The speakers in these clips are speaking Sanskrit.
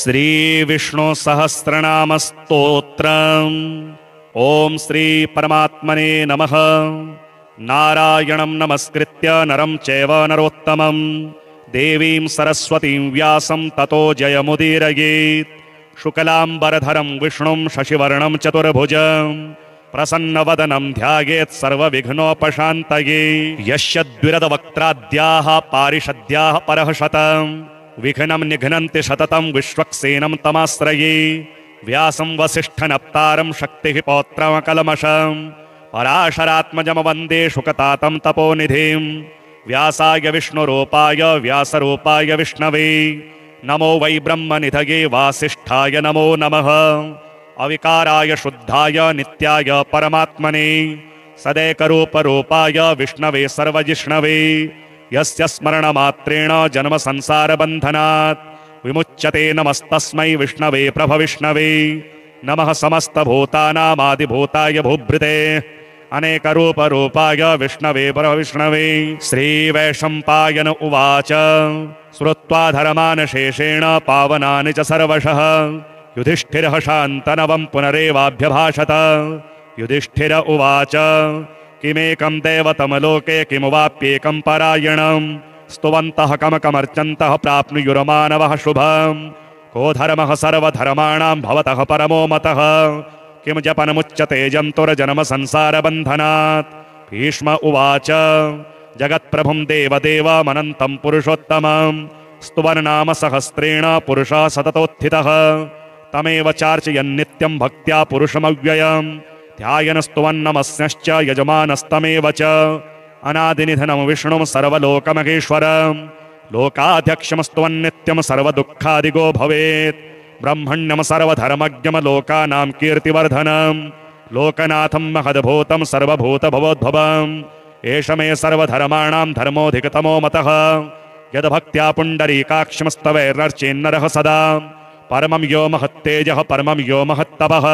श्री विष्णु सहस्रनाम स्तोत्रम्। ओम श्री परमात्मने नमः। नारायणं नमस्कृत्य नरं चैव नरोत्तमं देवीं सरस्वतीं व्यासं ततो जयमुदीरयेत्। शुक्लांबरधरं विष्णुं शशिवर्णं चतुर्भुजं प्रसन्नवदनं ध्यायेत् सर्वविघ्नोपशान्तये। यस्य द्विरदवक्त्राद्याः पारिषद्याः परःशतं विघ्नं निघ्नन्ति सततं विश्वक्सेनं तमाश्रये। व्यासं वसिष्ठनप्तारं शक्तिः पौत्रमकल्मषं पराशरात्मजं वन्दे शुकतातं तपोनिधिं। व्यासाय विष्णुरूपाय व्यासरूपाय विष्णवे नमो वै ब्रह्मनिधये वासिष्ठाय नमो नमः। अविकाराय शुद्धाय नित्याय परमात्मने सदैकरूपरूपाय विष्णवे सर्वजिष्णवे। यस्य स्मरणमात्रेण जन्म संसारबन्धनात् विमुच्यते नमस्तस्मै विष्णवे प्रभविष्णवे। नमः समस्तभूतानामादिभूताय भूभृते अनेकरूपरूपाय विष्णवे प्रभविष्णवे। श्रीवैशम्पायन उवाच श्रुत्वा धर्मान् शेषेण पावनानि च सर्वशः युधिष्ठिरः शान्तनवं पुनरेवाभ्यभाषत। युधिष्ठिर उवाच किमेकं दैवतमलोके किमुवाप्येकं परायणं स्तुवन्तः कमकमर्चन्तः प्राप्नुयुर्मानवः शुभं। को धर्मः सर्वधर्माणां भवतः परमो मतः किं जपनमुच्यते जन्तुर्जन्म संसारबन्धनात्। भीष्म उवाच जगत्प्रभुं देवदेवमनन्तं पुरुषोत्तमं स्तुवन्नाम सहस्रेण पुरुषः सततोत्थितः। तमेव चार्चयन्नित्यं भक्त्या पुरुषमव्ययं ध्यायन् स्तुवन्नमस्यश्च यजमानस्तमेव च। अनादिनिधनं विष्णुं सर्वलोकमहेश्वरं लोकाध्यक्षं स्तुवन्नित्यं सर्वदुःखादिगो भवेत्। ब्रह्मण्यं सर्वधर्मज्ञं लोकानां कीर्तिवर्धनं लोकनाथं महद्भूतं सर्वभूतभवोद्भवम्। एष मे सर्वधर्माणां धर्मोऽधिकतमो मतः यद्भक्त्या पुण्डरीकाक्षं स्तवैर्नर्चेन्नरः सदा। परमं यो महत्तेजः परमं यो महत्तपः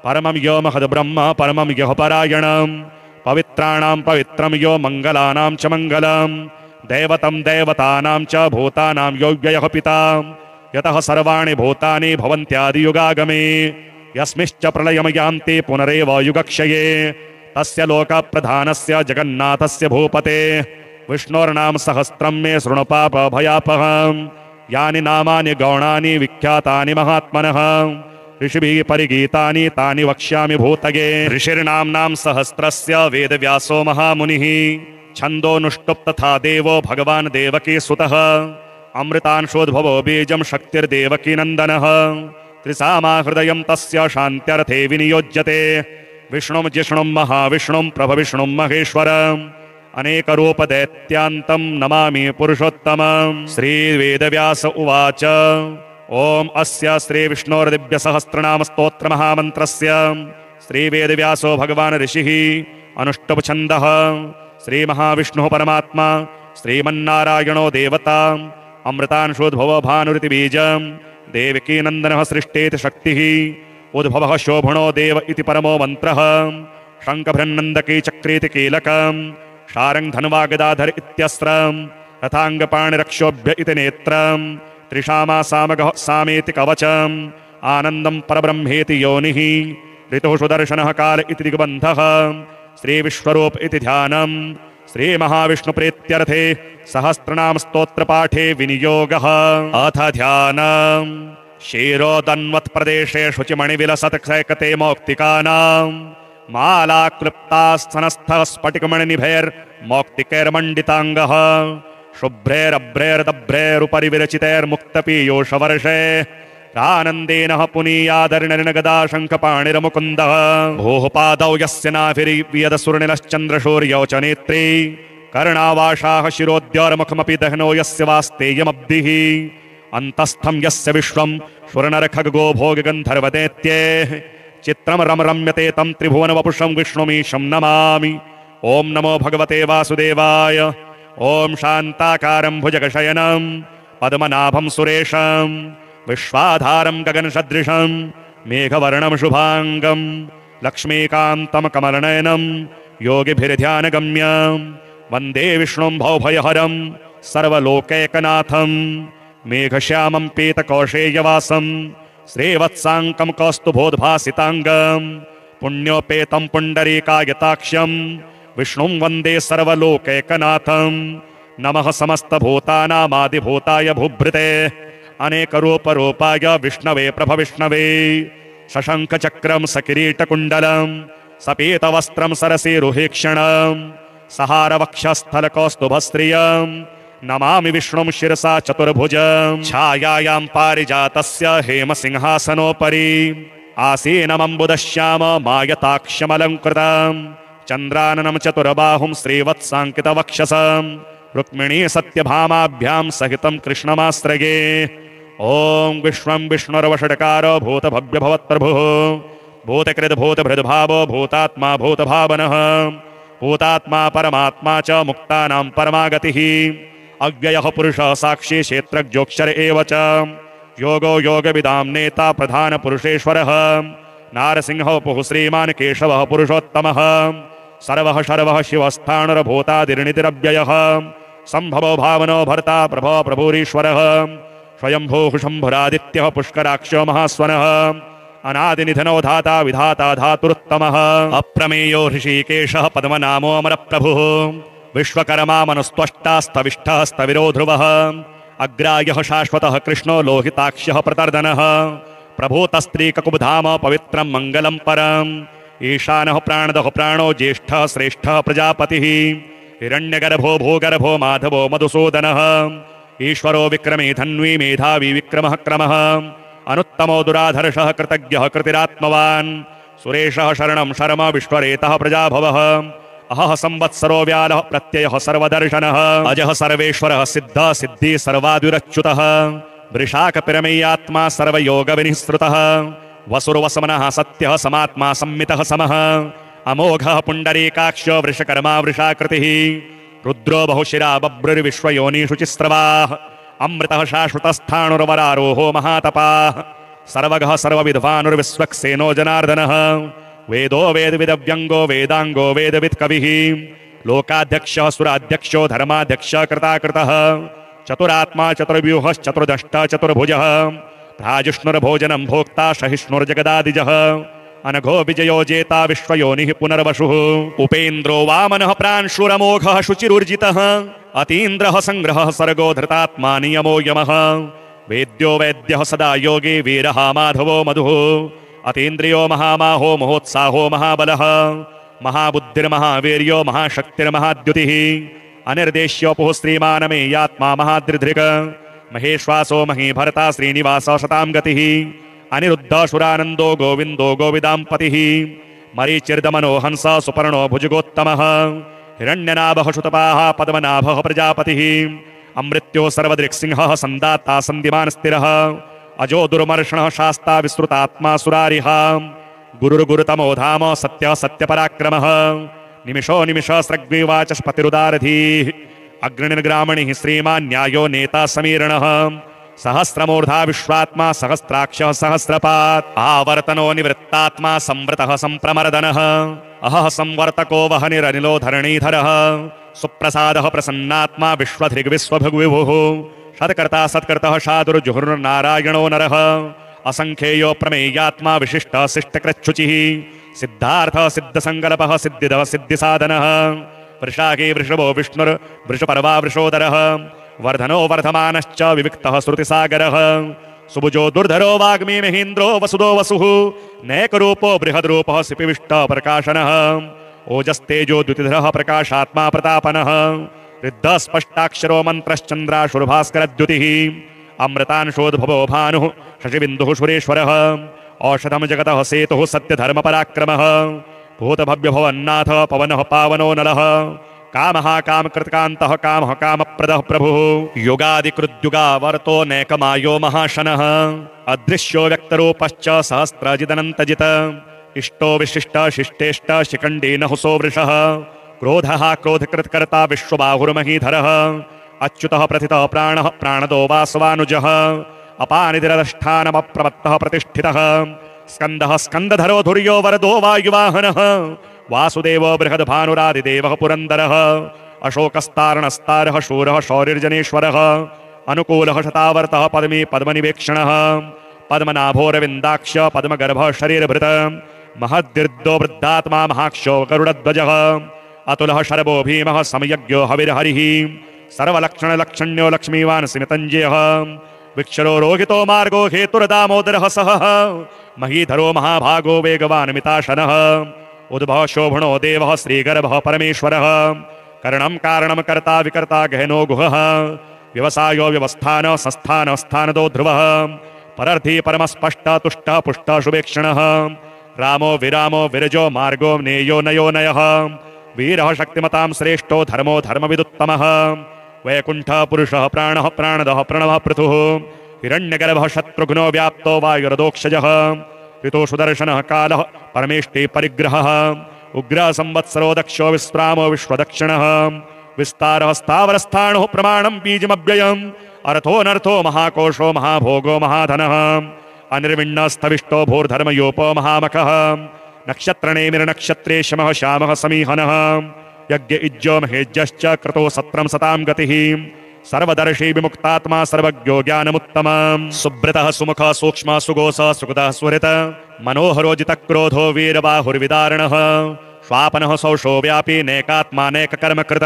परमं यो महद्ब्रह्म परमं यः परायणं पवित्राणां पवित्रं यो मङ्गलानां च मङ्गलं दैवतं दैवतानां च भूतानां यो व्ययः पिता यतः सर्वाणि भूतानि भवन्त्यादियुगागमे। यस्मिश्च प्रलयं यान्ति पुनरेव युगक्षये तस्य लोकप्रधानस्य जगन्नाथस्य भूपते विष्णोर्नाम सहस्रं मे शृणु पापभयापहम्। यानि नामानि गौणानि विख्यातानि महात्मनः ऋषिभिः परिगीतानि तानि वक्ष्यामि भूतये। ऋषिर्नाम्नां सहस्रस्य वेदव्यासो महामुनिः छन्दोऽनुष्टुप् तथा देवो भगवान् देवकीसुतः। अमृतांशोद्भवो बीजं शक्तिर्देवकी नन्दनः त्रिसामाहृदयं तस्य शान्त्यर्थे विनियोज्यते। विष्णुं जिष्णुं महाविष्णुं प्रभविष्णुं महेश्वरम् अनेकरूपदैत्यान्तं नमामि पुरुषोत्तमं। श्रीवेदव्यास उवाच ओम अस्य श्रीविष्णोर्दिव्यसहस्रनाम स्तोत्रमहामन्त्रस्य श्रीवेदव्यासो भगवान् ऋषिः अनुष्टुप् छन्दः। श्रीमहाविष्णुः परमात्मा श्रीमन्नारायणो देवता अमृतांशोद्भवो भानुरितिबीजं देवकी नन्दनः सृष्टेति शक्तिः उद्भवः शोभनो देव इति परमो मन्त्रः। शङ्खभृन्नन्दकी चक्रेति कीलकं शारङ्ग धन्वागदाधर इत्यस्त्रं रथाङ्गपाणिरक्षोभ्य इति नेत्रं त्रिशामा सामगः सामेति कवचम् आनन्दं परब्रह्मेति योनिः ऋतुः सुदर्शनः काल इति दिग्बन्धः श्रीविश्वरूप इति ध्यानं श्रीमहाविष्णुप्रीत्यर्थे सहस्रनाम स्तोत्रपाठे विनियोगः। अथ ध्यानम् क्षीरोदन्वत्प्रदेशे शुचिमणिविलसत्क्षैकते मौक्तिकानां मालाक्लृप्तास्तनस्थः स्फटिकमणिनिभैर्मौक्तिकैर्मण्डिताङ्गः शुभ्रैरभ्रैर्दभ्रैरुपरि विरचितैर्मुक्तपीयूषवर्षे आनन्देन पुनीयादर्णगदा शङ्खपाणिरमुकुन्दः। भूः पादौ यस्य नाभिर्व्यदसुर्निलश्चन्द्रशूर्यौ च नेत्रे कर्णावाशाः शिरोद्योर्मुखमपि दहनो यस्य वास्तेयमब्धिः अन्तस्थं यस्य विश्वं शुरनरखगो भोगगन्धर्वदैत्ये चित्रं रमरम्यते तं त्रिभुवनवपुषं विष्णुमीशं नमामि। ॐ नमो भगवते वासुदेवाय। ॐ शान्ताकारं भुजगशयनं पद्मनाभं सुरेशं विश्वाधारं गगनसदृशं मेघवर्णं शुभांगं लक्ष्मीकान्तं कमलनयनं योगिभिर्ध्यानगम्यं वन्दे विष्णुं भवभयहरं सर्वलोकैकनाथं मेघश्यामं पीतकौशेयवासं श्रीवत्साङ्कं कौस्तुभोद्भासिताङ्गं पुण्योपेतं पुण्डरीकायताक्ष्यं विष्णुं वन्दे सर्वलोकैकनाथं नमः समस्तभूतानामादिभूताय भूभृते अनेकरूपरूपाय विष्णवे प्रभविष्णवे शशङ्खचक्रं सकिरीटकुण्डलं सपीतवस्त्रं सरसीरुहीक्षणं सहारवक्षस्थलकौस्तुभस्त्रियं नमामि विष्णुं शिरसा चतुर्भुजं छायायां पारिजातस्य हेमसिंहासनोपरि आसीनमम्बुदश्याममायताक्ष्यमलङ्कृतं चन्द्राननं चतुर्बाहुं श्रीवत्साङ्कितवक्षसं रुक्मिणी सत्यभामाभ्यां सहितं कृष्णमाश्रये ॐ विश्वं विष्णुर्वषट्कारो भूतभव्यभवत्प्रभुः भूतकृद्भूतभृद्भावो भूतात्मा भूतभावनः भूतात्मा परमात्मा च मुक्तानां परमागतिः अव्ययः पुरुषः साक्षी क्षेत्रज्ञोऽक्षर एव च योगो योगविदां नेता प्रधानपुरुषेश्वरः नारसिंहो पुः श्रीमान् केशवः पुरुषोत्तमः सर्वः शर्वः शिवस्थाणुर्भूतादिर्नितिरव्ययः सम्भवो भावनो भर्ता प्रभो प्रभुरीश्वरः स्वयंभूः शम्भुरादित्यः पुष्कराक्षो महास्वनः अनादिनिधनो धाता विधाता धातुरुत्तमः अप्रमेयो ऋषिकेशः पद्मनामो अमरप्रभुः विश्वकर्मा मनुस्त्वष्टास्तविष्ठः स्तविरो ध्रुवः अग्रायः शाश्वतः कृष्णो लोहिताक्ष्यः प्रतर्दनः प्रभूतस्त्रीककुबधाम पवित्रं मङ्गलं परम् ईशानः प्राणदः प्राणो ज्येष्ठः श्रेष्ठः प्रजापतिः हिरण्यगर्भो भूगर्भो माधवो मधुसूदनः ईश्वरो विक्रमे धन्वी मेधावी विक्रमः क्रमः अनुत्तमो दुराधर्षः कृतज्ञः कृतिरात्मवान् सुरेशः शरणं शर्म विश्वरेतः प्रजाभवः अहः संवत्सरो व्यालः प्रत्ययः सर्वदर्शनः अजः सर्वेश्वरः सिद्धः सिद्धि सर्वाद्युरच्युतः वृषाकपिरमेयात्मा सर्वयोगविनिःसृतः वसुर्वसमनः सत्यः समात्मा सम्मितः समः अमोघः पुण्डरीकाक्षो वृषकर्मा वृषाकृतिः रुद्रो बहुशिरा बभ्रुर्विश्वयोनिषु चिस्रवाः अमृतः शाश्वतस्थाणुर्वरारोहो महातपाः सर्वगः सर्वविद्वानुर्विश्वक्सेनो जनार्दनः वेदो वेदविदव्यङ्गो वेदाङ्गो वेदवित्कविः लोकाध्यक्षः सुराध्यक्षो धर्माध्यक्षः कृताकृतः चतुरात्मा चतुर्व्यूहश्चतुर्दष्टा चतुर्भुजः प्राजिष्णुर्भोजनं भोक्ता सहिष्णुर्जगदादिजः अनघो विजयो जेता विश्वयोनिः पुनर्वसुः उपेन्द्रो वामनः प्रांशुरमोघः शुचिरुर्जितः अतीन्द्रः संग्रहः सर्गो धृतात्मा नियमो यमः वेद्यो वैद्यः सदा योगी वीरः माधवो मधुः अतीन्द्रियो महामाहो महोत्साहो महाबलः महाबुद्धिर्महावीर्यो महाशक्तिर्महाद्युतिः अनिर्देश्योपुः श्रीमानमेयात्मा महादृधृक् महेश्वासो महीभरता श्रीनिवास शतां गतिः अनिरुद्धशुरानन्दो गोविन्दो गोविदाम्पतिः मरीचिर्दमनो हंस सुपर्णो भुजगोत्तमः हिरण्यनाभः शुतपाः पद्मनाभः प्रजापतिः अमृत्यो सर्वदृक्सिंहः सन्दाता सन्दिमान् स्थिरः अजो दुर्मर्षणः शास्ता विस्तृतात्मा सुरारिः गुरुर्गुरुतमो धाम सत्यः सत्यपराक्रमः निमिषो निमिषः स्रग्विवाचस्पतिरुदारधीः अग्रणिर्ग्रामणिः श्रीमान् न्यायो नेता समीरणः सहस्रमूर्धा विश्वात्मा सहस्राक्षः सहस्रपात् आवर्तनो निवृत्तात्मा संवृतः संप्रमर्दनः अहः संवर्तको वहनिरनिलो धरणीधरः सुप्रसादः प्रसन्नात्मा विश्वधृग्विश्वभुग्विभुः सत्कर्ता सत्कर्तः शादुर्जुहुर्नारायणो नरः असंख्येयो प्रमेयात्मा विशिष्टः शिष्टकृच्छुचिः सिद्धार्थः सिद्धसङ्कल्पः सिद्धिदः सिद्धिसाधनः वृषाके वृषभो विष्णुर्वृषपर्वा वृषोदरः वर्धनो वर्धमानश्च विविक्तः श्रुतिसागरः सुभुजो दुर्धरो वाग्मी महेन्द्रो वसुदो वसुः नैकरूपो बृहद्रूपः सिपिविष्टः प्रकाशनः ओजस्तेजो द्युतिधरः प्रकाशात्मा प्रतापनः रिद्धः स्पष्टाक्षरो मन्त्रश्चन्द्राशुर्भास्करद्युतिः अमृतांशोद्भवो भानुः शशिबिन्दुः सुरेश्वरः औषधं जगतः सेतुः सत्यधर्मपराक्रमः भूतभव्यभवन्नाथ पवनः पावनो नलः कामः कामकृतकान्तः कामः कामप्रदः प्रभुः युगादिकृद्युगावर्तो नैकमायो महाशनः अदृश्यो व्यक्तरूपश्च सहस्रजिदनन्तजित इष्टो विशिष्ट शिष्टेष्ट शिखण्डी नहुसो वृषः क्रोधः क्रोधकृत्कर्ता विश्वबाहुर्महीधरः अच्युतः प्रथितः प्राणः प्राणदो वासवानुजः अपानिधिरधिष्ठानमप्रमत्तः प्रतिष्ठितः स्कन्दः स्कन्दधरो धुर्यो वरदो वायुवाहनः वासुदेवो बृहद्भानुरादिदेवः पुरन्दरः अशोकस्तारणस्तारः शूरः शौरिर्जनेश्वरः अनुकूलः शतावर्तः पद्मी पद्मनिवेक्षणः पद्मनाभोरविन्दाक्ष पद्मगर्भ शरीरभृत महद्दीर्घो वृद्धात्मा महाक्षो गरुडध्वजः अतुलः शरभो भीमः समयज्ञो हविर्हरिः सर्वलक्षणलक्षण्यो लक्ष्मीवान् सिमितञ्जयः विक्षरो रोहितो मार्गो हेतुर्दामोदरः सह महीधरो महाभागो वेगवान् मिताशनः उद्भव शोभनो देवः श्रीगर्भः परमेश्वरः करणं कारणं कर्ता विकर्ता गहनो गुहः व्यवसायो व्यवस्थान संस्थान स्थानदो ध्रुवः परर्थी परमस्पष्ट तुष्ट पुष्ट शुभेक्षणः रामो विरामो विरजो मार्गो नेयो नयो नयः वीरः शक्तिमतां श्रेष्ठो धर्मो धर्मविदुत्तमः वैकुण्ठ पुरुषः प्राणः प्राणदः प्रणवः पृथुः हिरण्यगर्भः शत्रुघ्नो व्याप्तो वायुरदोक्षजः ऋतो सुदर्शनः कालः परमेष्टि परिग्रहः उग्रः संवत्सरो दक्षो विश्रामो विश्वदक्षिणः विस्तारः स्थावरस्थाणुः प्रमाणं बीजमव्ययम् अर्थोऽनर्थो महाकोशो महाभोगो महाधनः अनिर्विण्णस्तविष्टो भूर्धर्मयोपो महामखः नक्षत्रनेमिर्नक्षत्रे शमः श्यामः समीहनः यज्ञ इज्जो महेज्यश्च क्रतो सत्रं सतां गतिः सर्वदर्शी विमुक्तात्मा सर्वज्ञो ज्ञानमुत्तमम् सुब्रतः सुमुखः सूक्ष्मः सुगोसः सुकृतः सुहृत मनोहरो जितक्रोधो वीरबाहुर्विदारणः स्वापनः सौषो व्यापी नैकात्मानेककर्मकृत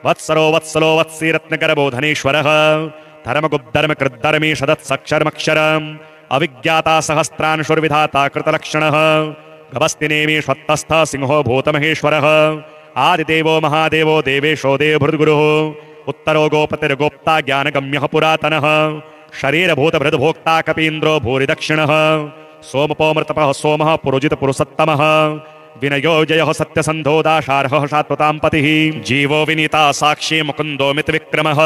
वत्सरो वत्सलो वत्सी रत्नगर्भो धनेश्वरः धर्मगुब्धर्मकृद्धर्मी सदत्सक्षरमक्षरम् अविज्ञाता सहस्रांशुर्विधाता कृतलक्षणः गभस्तिनेमि श्वत्तस्थः सिंहो भूतमहेश्वरः आदिदेवो महादेवो देवेशो देवभृद्गुरुः उत्तरो गोपतिर्गोप्ता ज्ञानगम्यः पुरातनः शरीरभूतभृद्भोक्ता कपीन्द्रो भूरिदक्षिणः सोमपोमृतपः सोमः पुरुजितपुरुषोत्तमः विनयो जयः सत्यसन्धो दाशार्हः शाश्वतां पतिः जीवो विनीता साक्षी मुकुन्दो मितविक्रमः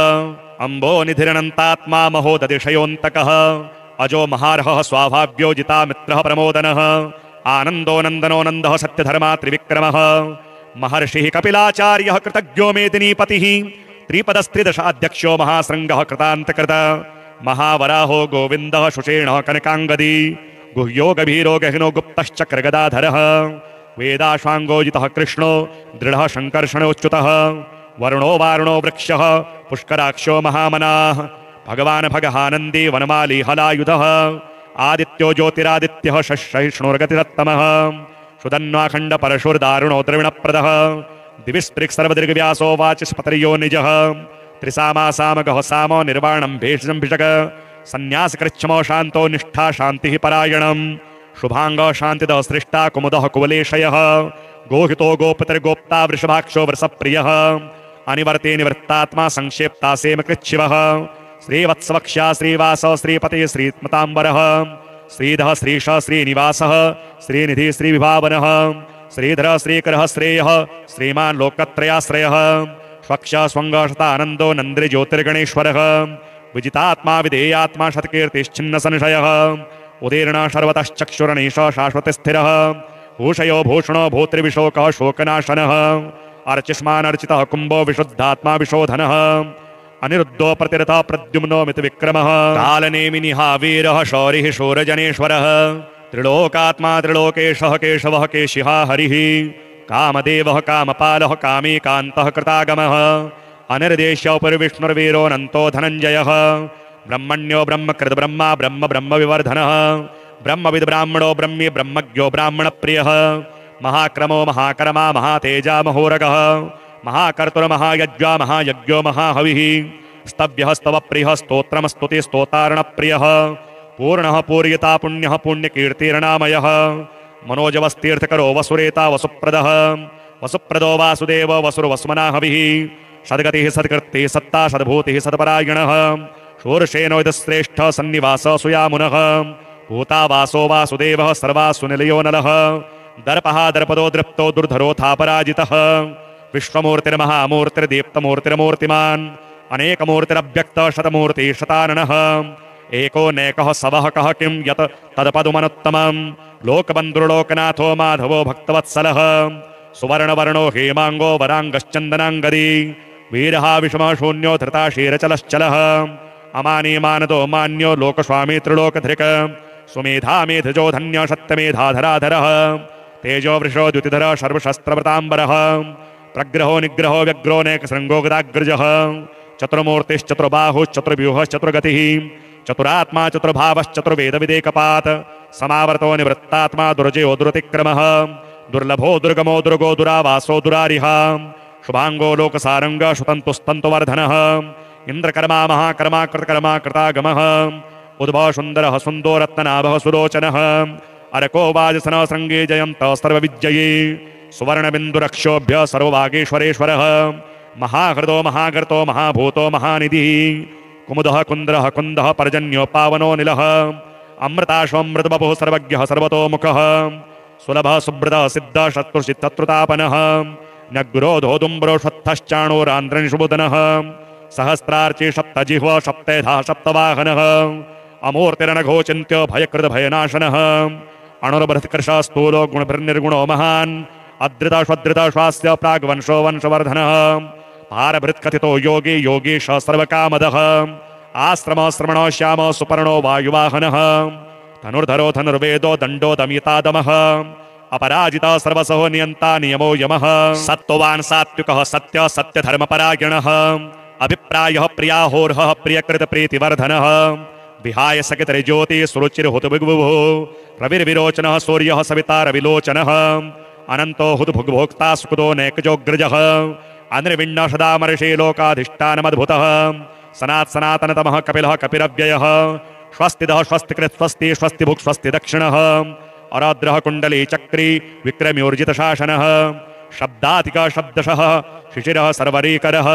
अम्बो निधिरनन्तात्मा महोदधिशयोऽन्तकः अजो महार्हः स्वाभाव्यो जिता मित्रः प्रमोदनः आनन्दो नन्दनो नन्दः सत्यधर्मा त्रिविक्रमः महर्षिः कपिलाचार्यः कृतज्ञो मेदिनीपतिः त्रिपदस्त्रिदशाध्यक्षो महाशृङ्गः कृतान्तकृत महावराहो गोविन्दः सुषेणः कनकाङ्गदी गुह्यो गभीरो गहिनो गुप्तश्चक्रगदाधरः वेदाश्वाङ्गोजितः कृष्णो दृढः शङ्कर्षणोच्युतः वरुणो वारुणो वृक्षः पुष्कराक्षो महामनाः भगवान् भगहानन्दी वनमाली हलायुधः आदित्यो ज्योतिरादित्यः षष्ठैष्णुर्गतिरत्तमः सुदन्वाखण्ड परशुर्दारुणो द्रविणप्रदः दिविस्पृक् सर्वदीर्घव्यासो वाचस्पतर्यो निजः त्रिसामासामगः सामो निर्वाणं भेषजम्भिषक सन्न्यासकृच्छमो शान्तो निष्ठा शान्तिः परायणम् शुभांग शान्तिदः सृष्टा कुमुदः कुवलेशयः गोहितो गोपतिर्गोप्ता वृषभाक्षो वृषप्रियः अनिवर्ते निवृत्तात्मा संक्षेप्ता सेमकृच्छिवः श्रीवत्सवक्ष्या श्रीवासः श्रीपतिः श्रीमताम्बरः श्रीधः श्रीशः श्रीनिवासः श्रीनिधि श्रीविभावनः श्रीधरः श्रीकरः श्रेयः श्रीमान् लोकत्रयाश्रयः स्वक्षः स्वङ्गशतानन्दो नन्द्रिज्योतिर्गणेश्वरः विजितात्मा विधेयात्मा शतकीर्तिश्छिन्नसंशयः उदीर्णः शर्वतश्चक्षुरणीश शाश्वतस्थिरः भूषयो भूषणो भूत्रिविशोकः शोकनाशनः अर्चिष्मानर्चितः कुम्भो विशुद्धात्मा विशोधनः अनिरुद्धो प्रतिरथः प्रद्युम्नो मितविक्रमः कालनेमिनिः वीरः शौरिः शूरजनेश्वरः त्रिलोकात्मा त्रिलोकेशः केशवः केशिहा हरिः कामदेवः कामपालः कामीकान्तः कृतागमः अनिर्देश्यो परिविष्णुर्वीरोऽनन्तो धनञ्जयः ब्रह्मण्यो ब्रह्मकृद् ब्रह्मा ब्रह्म ब्रह्मविवर्धनः ब्रह्मविद् ब्राह्मणो ब्रह्मी ब्रह्मज्ञो ब्राह्मणप्रियः महाक्रमो महाकर्मा महातेजा महोरगः महाकर्तुर्महायज्ञा महायज्ञो महाहविः स्तव्यः स्तवप्रियः स्तोत्रमस्तुति स्तोतारणप्रियः पूर्णः पूर्यता पुण्यः पुण्यकीर्तिर्नामयः मनोजवस्तीर्थकरो वसुरेता वसुप्रदः वसुप्रदो वासुदेव वसुर्वस्मनाहविः सद्गतिः सत्कृतिः सत्ता सद्भूतिः सत्परायणः शूर्षेणो यदश्रेष्ठ सन्निवास सुयामुनः भूतावासो वासुदेवः सर्वासु निलयो नलः दर्पः दर्पदो दृप्तो दुर्धरोऽथापराजितः विश्वमूर्तिर्महामूर्तिर्दीप्तमूर्तिर्मूर्तिमान् अनेकमूर्तिरव्यक्तः शतमूर्तिः शताननः एको नैकः सवः कः किं यत् तत्पदुमनुत्तमम् लोकबन्धुर्लोकनाथो माधवो भक्तवत्सलः सुवर्णवर्णो हेमाङ्गो वराङ्गश्चन्दनाङ्गदी वीरः विषमः शून्यो धृताशीरचलश्चलः अमानी मानदो मान्यो लोकस्वामी त्रिलोकधृक् सुमेधा मेधजो धन्य सत्यमेधाधराधरः तेजो वृषो द्युतिधरः सर्वशस्त्रवृताम्बरः प्रग्रहो निग्रहो व्यग्रो नेकशृङ्गो गदाग्रजः चतुर्मूर्तिश्चतुर्बाहुश्चतुर्व्यूहश्चतुर्गतिः चतुरात्मा चतुर्भावश्चतुर्वेदविदेकपात् समावर्तो निवृत्तात्मा दुर्जयो दुरतिक्रमः दुर्लभो दुर्गमो दुर्गो दुरावासो दुरारिः शुभांगो लोकसारंग शुतंतुस्तंतुवर्धनः इंद्रकर्मा महाकर्मा कृतकर्मा कृतागमः उद्भव सुंदरः सुंदो रत्नाभः सुलोचनः अरको वाजसन श्रृंगे जयंत सर्वविजयी सुवर्णबिंदुरक्षोभ्य सर्वभागेश्वरेश्वरः महाहृदो महागर्तो महाभूतो महानिधिः कुमुदः कुंद्रः कुंदः पर्जन्यो पावनो निलः अमृताश्वमृतबभुः सर्वज्ञः सर्वतोमुखः सुलभः सुब्रतः सिद्धः शत्रुतापनः नग्रोधोदुम्बरो षत्थश्चाणोरान्ध्रनिषुबुदनः सहस्रार्ची सप्तजिह्व सप्तेधा सप्तवाहनः अमूर्तिरनघोचिन्त्यो भयकृत भयनाशनः अणुर्बृहत्कृश स्थूलो गुणभिर्निर्गुणो महान् अद्रिताश्वद्रिताश्वास्य प्राग्वंशो वंशवर्धनः भारभृत्कथितो योगी योगीश सर्वकामदः आश्रमः श्रमणो श्यामो सुपर्णो वायुवाहनः धनुर्धरो धनुर्वेदो दण्डो दमितादमः अपराजिता सर्वसहो नियंता नियमो यमः सत्त्ववान् सात्विकः सत्य सत्यधर्मपरायणः अभिप्रायः प्रियाहोर्हः प्रियकृत प्रीतिवर्धनः विहाय सकितरिज्योति सुरुचिर्हुतभुग्भुः रविर्विरोचनः सूर्यः सविता रविलोचनः अनंतो हुतभुग्भोक्ता सुकृतो नैकजोग्रजः अनिर्विण्ण सदामर्षे लोकाधिष्ठानमद्भुतः सनातनतमः कपिलः कपिरव्ययः स्वस्तिदः स्वस्तिकृत् स्वस्ति स्वस्तिभुक् स्वस्ति दक्षिणः अराद्रः कुण्डली चक्री विक्रम्योर्जितशासनः शब्दातिका शब्दशः शिशिरः सर्वरीकरः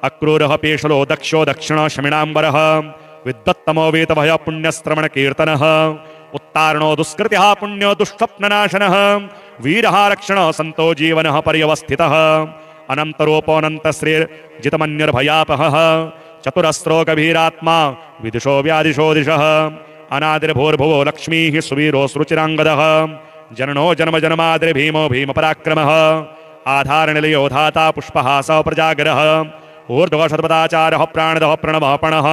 अक्रूरः पेशलो दक्षो दक्षिण शमिणाम्बरः विद्वत्तमो वेतभय पुण्यश्रवण कीर्तनः उत्तारणो दुष्कृतिः पुण्यो दुष्स्वप्ननाशनः वीरः रक्षण संतो जीवनः पर्यवस्थितः अनन्तरूपोऽनन्तश्रीर्जितमन्युर्भयापहः चतुरस्रो गभीरात्मा विदुषो व्यादिशो दिशः अनादिर्भूर्भुवो लक्ष्मीः सुवीरो सुरुचिराङ्गदः जननो जन्म जन्मादिर्भीमो भीमपराक्रमः आधारनिलयो धाता पुष्पहासः प्रजागरः ऊर्ध्वशतपदाचारः प्राणदः प्रणवः पणः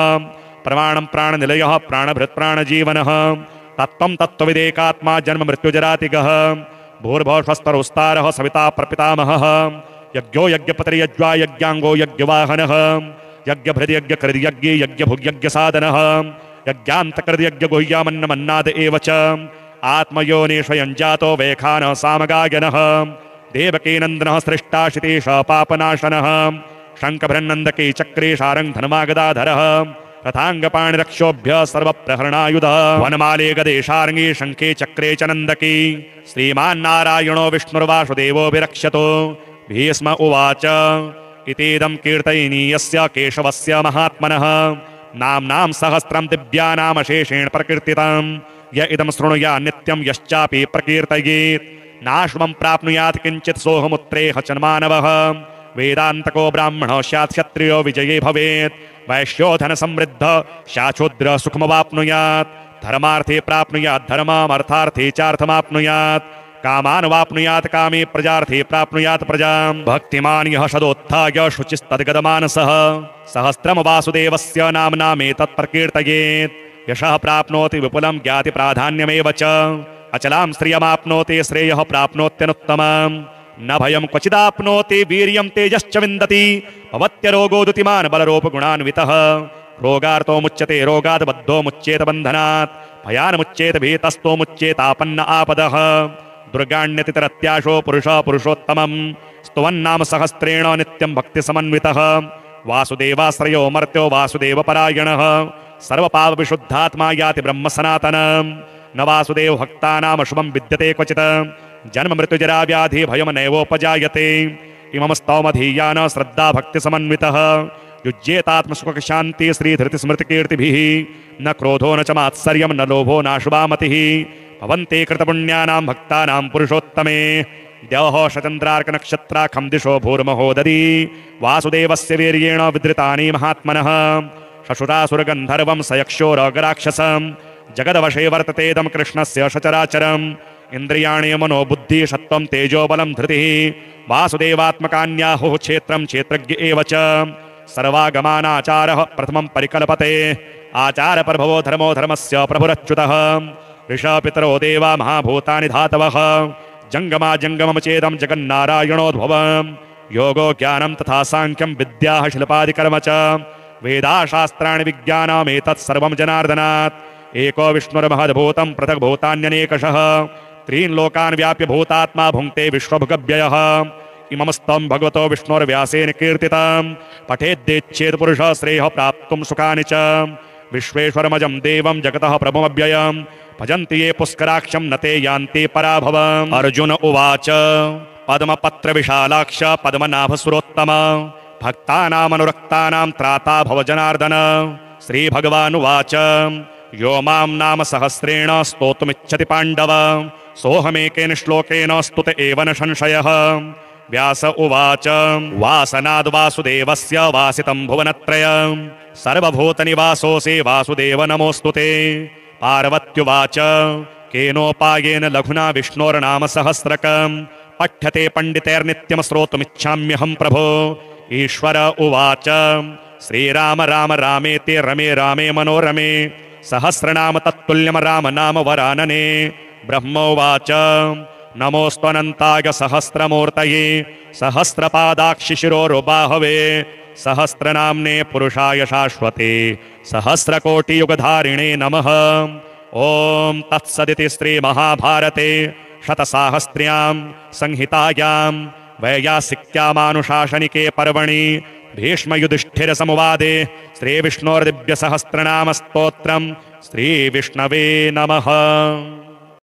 प्रमाणं प्राणनिलयः प्राणभृत् प्राणजीवनः तत्त्वं तत्त्वविदेकात्मा जन्म मृत्युजरातिगः भूर्भुवस्वस्तरोस्तारः सविता प्रपितामहः यज्ञो यज्ञपतिर्यज्वा यज्ञाङ्गो यज्ञवाहनः यज्ञभृद्यज्ञकृद्यज्ञ यज्ञभुग्यज्ञसाधनः यज्ञान्तकृद्यज्ञगुह्यमन्नमन्नाद एव च आत्मयोनिषयञ्जातो वेखानः सामगायनः देवकीनन्दनः सृष्टाशितेश पापनाशनः शङ्खभृन्नन्दकी चक्रे शारङ्गधर्मागदाधरः रथाङ्गपाणिरक्षोभ्य सर्वप्रहरणायुधः वनमाले गदे शार्ङ्गी शङ्खे चक्रे च नन्दकी श्रीमान्नारायणो विष्णुर्वासुदेवोऽभिरक्ष्यतो भीष्म उवाच इतीदं कीर्तयिनीयस्य केशवस्य महात्मनः नाम्नां सहस्रं दिव्यानामशेषेण प्रकीर्तितं य इदं शृणुया नित्यं यश्चापि प्रकीर्तयेत् नाश्वं प्राप्नुयात् किञ्चित् सोऽहमुत्रेह च मानवः वेदान्तको ब्राह्मणो स्यात् क्षत्रियो विजये भवेत् वैश्यो धन समृद्ध शाचोद्र सुखमवाप्नुयात् धर्मार्थे प्राप्नुयात् धर्ममर्थार्थे चार्थमाप्नुयात् कामान् वाप्नुयात् कामे प्रजार्थे प्राप्नुयात् प्रजाम् भक्तिमान् यः सदोत्थाय शुचिस्तद्गतमानसः सहस्रम वासुदेवस्य नाम्नामेतत् प्रकीर्तयेत् यशः प्राप्नोति विपुलं ज्ञाति प्राधान्यमेव च अचलां श्रियमाप्नोति श्रेयः प्राप्नोत्यनुत्तमम् न भयं क्वचिदाप्नोति वीर्यं तेजश्च विन्दति भवत्यरोगोदुतिमान् बलरूपगुणान्वितः रोगार्तो मुच्यते रोगात् बद्धो मुच्येत बन्धनात् भयान्मुच्येत भीतस्तो मुच्येतापन्न आपदः दुर्गाण्यतितरत्याशो पुरुषः पुरुषोत्तमं स्तुवन्नाम सहस्रेण नित्यं भक्तिसमन्वितः वासुदेवाश्रयो मर्त्यो वासुदेवपरायणः सर्वपापविशुद्धात्मा याति ब्रह्म सनातनम् न वासुदेव भक्तानाम शुभं विद्यते क्वचित् जन्म मृत्युजरा व्याधि भयम नैवोपजायते इमं स्तौमधीयान श्रद्धा भक्तिसमन्वितः युज्येतात्मसुख शान्ति श्रीधृतिस्मृतिकीर्तिभिः न क्रोधो न च मात्सर्यं न लोभो नाशुभामतिः भवन्ते कृतपुण्यानां भक्तानां पुरुषोत्तमे द्यौः शचन्द्रार्कनक्षत्राखं दिशो भूर्महोदरी वासुदेवस्य वीर्येण विधृतानि महात्मनः शशुरासुरगन्धर्वं सयक्षोरगराक्षसं जगदवशे वर्ततेदं कृष्णस्य सचराचरम् इन्द्रियाणि मनोबुद्धि सत्त्वं तेजोबलं धृतिः वासुदेवात्मकान्याहुः क्षेत्रं क्षेत्रज्ञ एव च सर्वागमानाचारः प्रथमं परिकल्पते आचारप्रभवो धर्मो धर्मस्य प्रभुरच्युतः ऋषपितरो देवा महाभूतानि धातवः जङ्गमा जङ्गमं चेदं जगन्नारायणोद्भवम् योगो ज्ञानं तथा साङ्ख्यं विद्याः शिल्पादिकर्म च वेदाशास्त्राणि विज्ञानमेतत् सर्वं जनार्दनात् एको विष्णुर्महद्भूतं पृथग्भूतान्यनेकशः त्रीन् लोकान् व्याप्य भूतात्मा भुङ्क्ते विश्वभुगव्ययः इममस्तं भगवतो विष्णुर्व्यासेन कीर्तितं पठेद्येच्छेत् पुरुषः श्रेयः प्राप्तुं सुखानि च विश्वेश्वरमजं देवं जगतः प्रभुमव्ययं भजन्ति ये पुष्कराक्षं न ते यान्ति पराभवम् अर्जुन उवाच पद्मपत्रविशालाक्ष पद्मनाभसुरोत्तम भक्तानामनुरक्तानां त्राता भव जनार्दन श्रीभगवानुवाच यो मां नाम सहस्रेण स्तोतुमिच्छति पाण्डव सोऽहमेकेन श्लोकेन स्तुत एव न संशयः व्यास उवाच वासनाद्वासुदेवस्य वासितं भुवनत्रयं सर्वभूतनिवासोऽसि वासुदेव नमोऽस्तुते पार्वत्युवाच केनोपायेन लघुना विष्णोर्नाम सहस्रकं पठ्यते पण्डितैर्नित्यं श्रोतुमिच्छाम्यहं प्रभो ईश्वर उवाच श्रीराम राम रामेति रमे रामे मनोरमे सहस्रनाम तत्तुल्यं राम नाम वरानने ब्रह्मोवाच नमोऽस्त्वनन्ताय सहस्रमूर्तये सहस्रपादाक्षिशिरोरुबाहवे सहस्रनाम्ने पुरुषाय शाश्वते सहस्रकोटियुगधारिणे नमः ॐ तत्सदिति श्रीमहाभारते शतसाहस्र्यां संहितायां वैयासिक्यामानुशासनिके पर्वणि भीष्मयुधिष्ठिरसंवादे श्रीविष्णोर्दिव्यसहस्रनामस्तोत्रम् श्रीविष्णवे नमः।